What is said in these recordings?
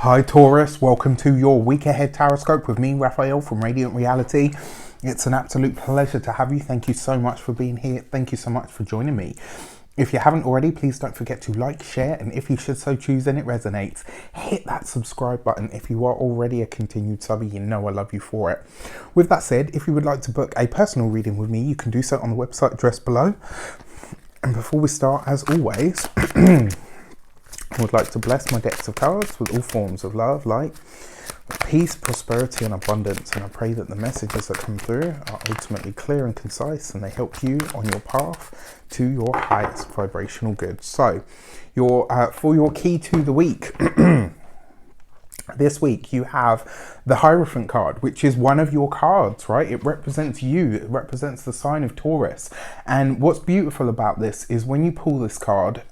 Hi Taurus, welcome to your week ahead tarot with me, Raphael from Reydiant Reality. It's an absolute pleasure to have you. Thank you so much for being here. Thank you so much for joining me. If you haven't already, please don't forget to like, share, and if you should so choose and it resonates, hit that subscribe button. If you are already a continued subby, you know I love you for it. With that said, if you would like to book a personal reading with me, you can do so on the website addressed below. And before we start, as always, I would like to bless my decks of cards with all forms of love, light, peace, prosperity, and abundance. And I pray that the messages that come through are ultimately clear and concise, and they help you on your path to your highest vibrational good. So, for your key to the week, this week you have the Hierophant card, which is one of your cards, right? It represents you. It represents the sign of Taurus. And what's beautiful about this is when you pull this card,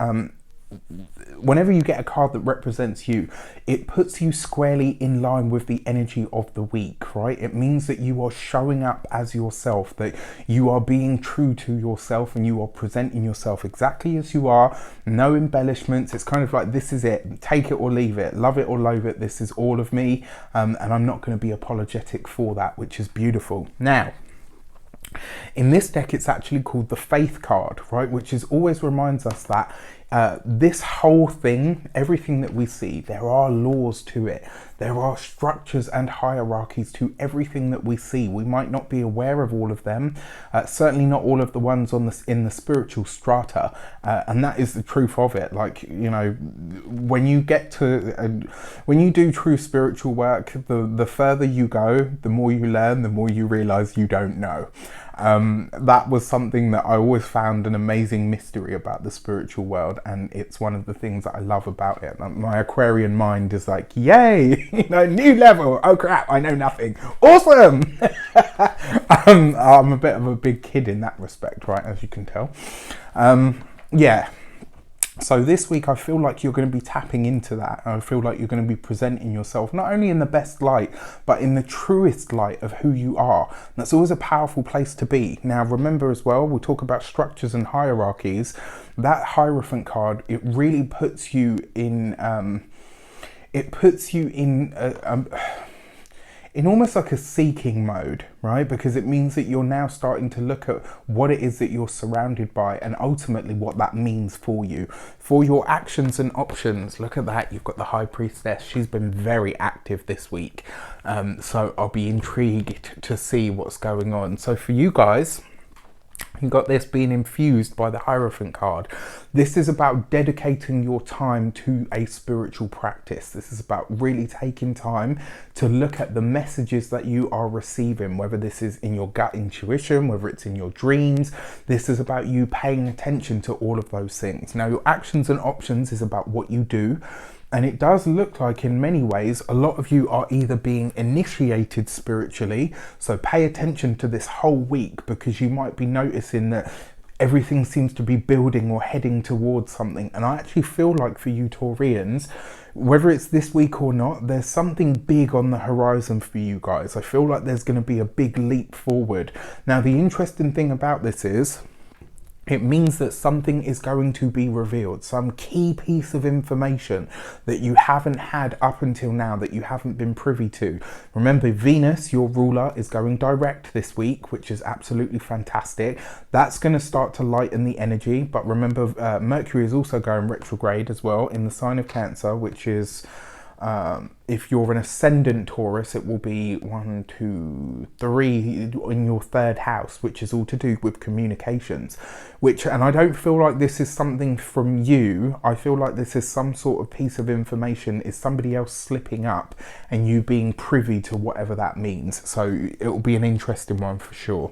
whenever you get a card that represents you, it puts you squarely in line with the energy of the week, right? It means that you are showing up as yourself, that you are being true to yourself, and you are presenting yourself exactly as you are. No embellishments. It's kind of like, this is it, take it or leave it, love it or loathe it, this is all of me, and I'm not going to be apologetic for that, which is beautiful. Now, in this deck, it's actually called the Faith card, right? Which is always reminds us that this whole thing, everything that we see, there are laws to it. There are structures and hierarchies to everything that we see. We might not be aware of all of them, certainly not all of the ones in the spiritual strata, and that is the truth of it. Like, you know, when you get to, when you do true spiritual work, the further you go, the more you learn, the more you realize you don't know. That was something that I always found an amazing mystery about the spiritual world, and it's one of the things that I love about it. My Aquarian mind is like, yay, you know, new level. Oh crap, I know nothing. Awesome. I'm a bit of a big kid in that respect, right, as you can tell. Yeah. So this week, I feel like you're going to be tapping into that. I feel like you're going to be presenting yourself not only in the best light, but in the truest light of who you are. That's always a powerful place to be. Now, remember as well, we'll talk about structures and hierarchies. That Hierophant card, it really puts you in, in almost like a seeking mode, right? Because it means that you're now starting to look at what it is that you're surrounded by, and ultimately what that means for you, for your actions and options. Look at that, you've got the High Priestess. She's been very active this week. So I'll be intrigued to see what's going on. So for you guys, you got this being infused by the Hierophant card. This is about dedicating your time to a spiritual practice. This is about really taking time to look at the messages that you are receiving, whether this is in your gut intuition, whether it's in your dreams. This is about you paying attention to all of those things. Now, your actions and options is about what you do. And it does look like in many ways, a lot of you are either being initiated spiritually. So pay attention to this whole week, because you might be noticing that everything seems to be building or heading towards something. And I actually feel like for you Taurians, whether it's this week or not, there's something big on the horizon for you guys. I feel like there's going to be a big leap forward. Now, the interesting thing about this is, it means that something is going to be revealed, some key piece of information that you haven't had up until now, that you haven't been privy to. Remember, Venus, your ruler, is going direct this week, which is absolutely fantastic. That's going to start to lighten the energy. But remember, Mercury is also going retrograde as well in the sign of Cancer, which is... if you're an ascendant Taurus, it will be 1, 2, 3 in your third house, which is all to do with communications. And I don't feel like this is something from you. I feel like this is some sort of piece of information, is somebody else slipping up and you being privy to whatever that means. So it will be an interesting one for sure.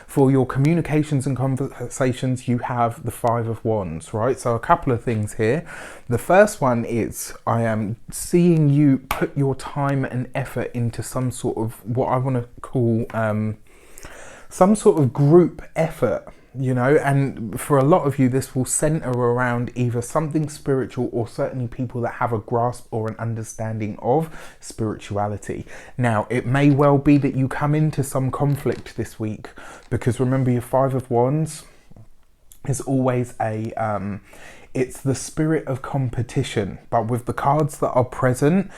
For your communications and conversations, you have the Five of Wands, right? So a couple of things here. The first one is, I am seeing you put your time and effort into some sort of, what I want to call some sort of group effort, you know, and for a lot of you, this will center around either something spiritual or certainly people that have a grasp or an understanding of spirituality. Now, it may well be that you come into some conflict this week, because remember, your Five of Wands is always a it's the spirit of competition. But with the cards that are present,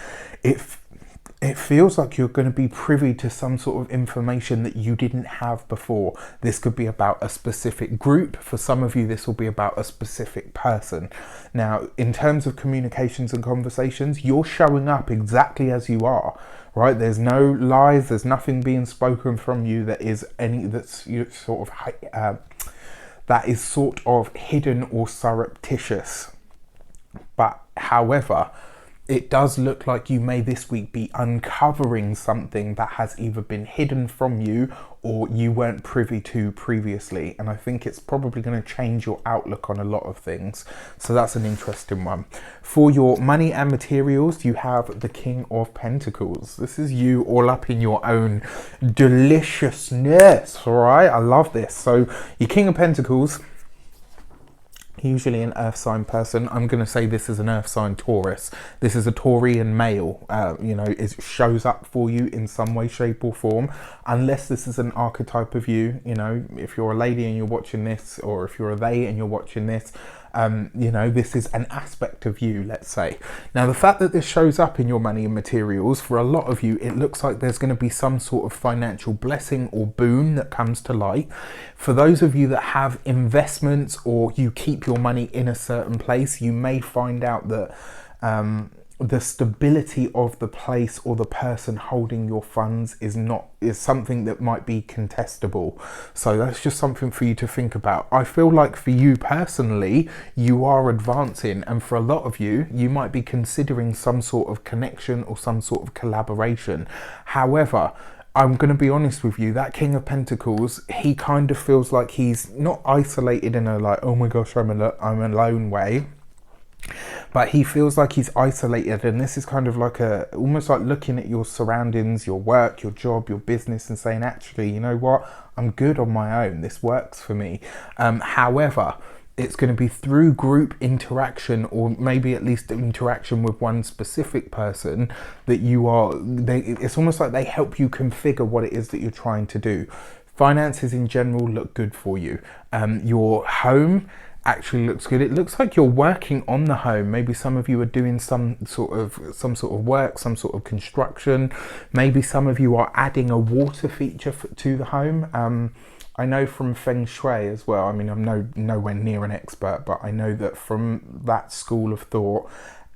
it feels like you're going to be privy to some sort of information that you didn't have before. This could be about a specific group. For some of you, this will be about a specific person. Now, in terms of communications and conversations, you're showing up exactly as you are, right? There's no lies. There's nothing being spoken from you that is that is sort of hidden or surreptitious. But however, it does look like you may this week be uncovering something that has either been hidden from you or you weren't privy to previously. And I think it's probably going to change your outlook on a lot of things. So that's an interesting one. For your money and materials, you have the King of Pentacles. This is you all up in your own deliciousness, all right? I love this. So your King of Pentacles, usually an earth sign person. I'm going to say this is an earth sign Taurus. This is a Taurian male. It shows up for you in some way, shape or form, unless this is an archetype of you. If you're a lady and you're watching this, or if you're a they and you're watching this, this is an aspect of you, let's say. Now, the fact that this shows up in your money and materials, for a lot of you, it looks like there's going to be some sort of financial blessing or boon that comes to light. For those of you that have investments or you keep your money in a certain place, you may find out that the stability of the place or the person holding your funds is something that might be contestable. So that's just something for you to think about. I feel like for you personally, you are advancing, and for a lot of you, you might be considering some sort of connection or some sort of collaboration. However, I'm going to be honest with you, that King of Pentacles, he kind of feels like he's not isolated in a like, oh my gosh, I'm alone way. But he feels like he's isolated, and this is kind of like almost like looking at your surroundings, your work, your job, your business, and saying, actually, you know what, I'm good on my own, this works for me. However, it's going to be through group interaction, or maybe at least interaction with one specific person, that it's almost like they help you configure what it is that you're trying to do. Finances in general look good for you. Your home actually looks good. It looks like you're working on the home. Maybe some of you are doing some sort of work, some sort of construction. Maybe some of you are adding a water feature to the home. I know from Feng Shui as well. I mean, I'm nowhere near an expert, but I know that from that school of thought,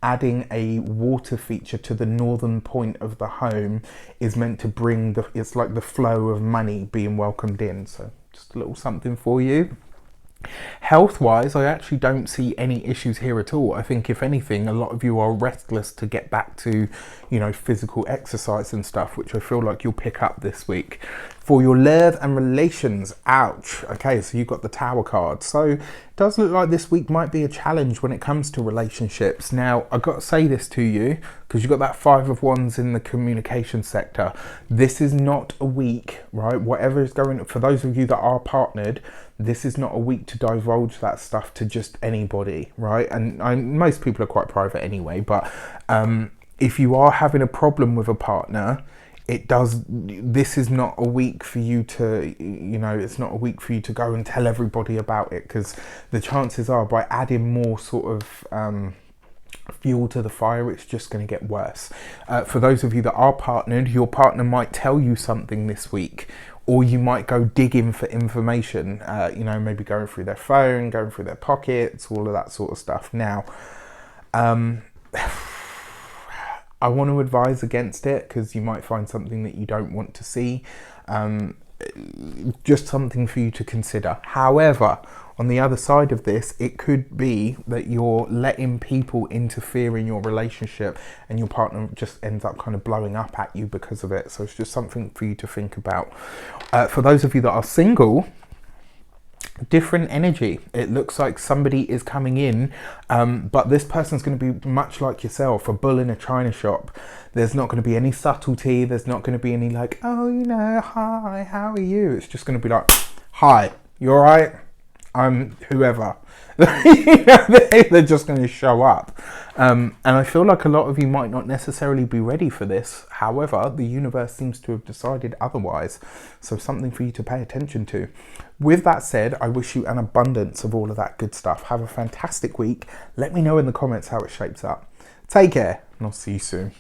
adding a water feature to the northern point of the home is meant to bring it's like the flow of money being welcomed in. So just a little something for you. Health-wise, I actually don't see any issues here at all. I think if anything, a lot of you are restless to get back to, physical exercise and stuff, which I feel like you'll pick up this week. For your love and relations, ouch. Okay, so you've got the Tower card. So it does look like this week might be a challenge when it comes to relationships. Now, I've got to say this to you, because you've got that Five of Wands in the communication sector. This is not a week, right? Whatever is going on, for those of you that are partnered, this is not a week to divulge that stuff to just anybody, right? And most people are quite private anyway, but if you are having a problem with a partner, this is not a week for you to, it's not a week for you to go and tell everybody about it, because the chances are by adding more sort of fuel to the fire, it's just going to get worse. For those of you that are partnered, your partner might tell you something this week, or you might go digging for information, maybe going through their phone, going through their pockets, all of that sort of stuff. Now, I want to advise against it, because you might find something that you don't want to see. Just something for you to consider. However, on the other side of this, it could be that you're letting people interfere in your relationship and your partner just ends up kind of blowing up at you because of it. So it's just something for you to think about. For those of you that are single, different energy. It looks like somebody is coming in, but this person's going to be much like yourself, a bull in a china shop. There's not going to be any subtlety. There's not going to be any like, oh, hi, how are you? It's just going to be like, hi, you all right? whoever. You know, they're just going to show up. And I feel like a lot of you might not necessarily be ready for this. However, the universe seems to have decided otherwise. So something for you to pay attention to. With that said, I wish you an abundance of all of that good stuff. Have a fantastic week. Let me know in the comments how it shapes up. Take care, and I'll see you soon.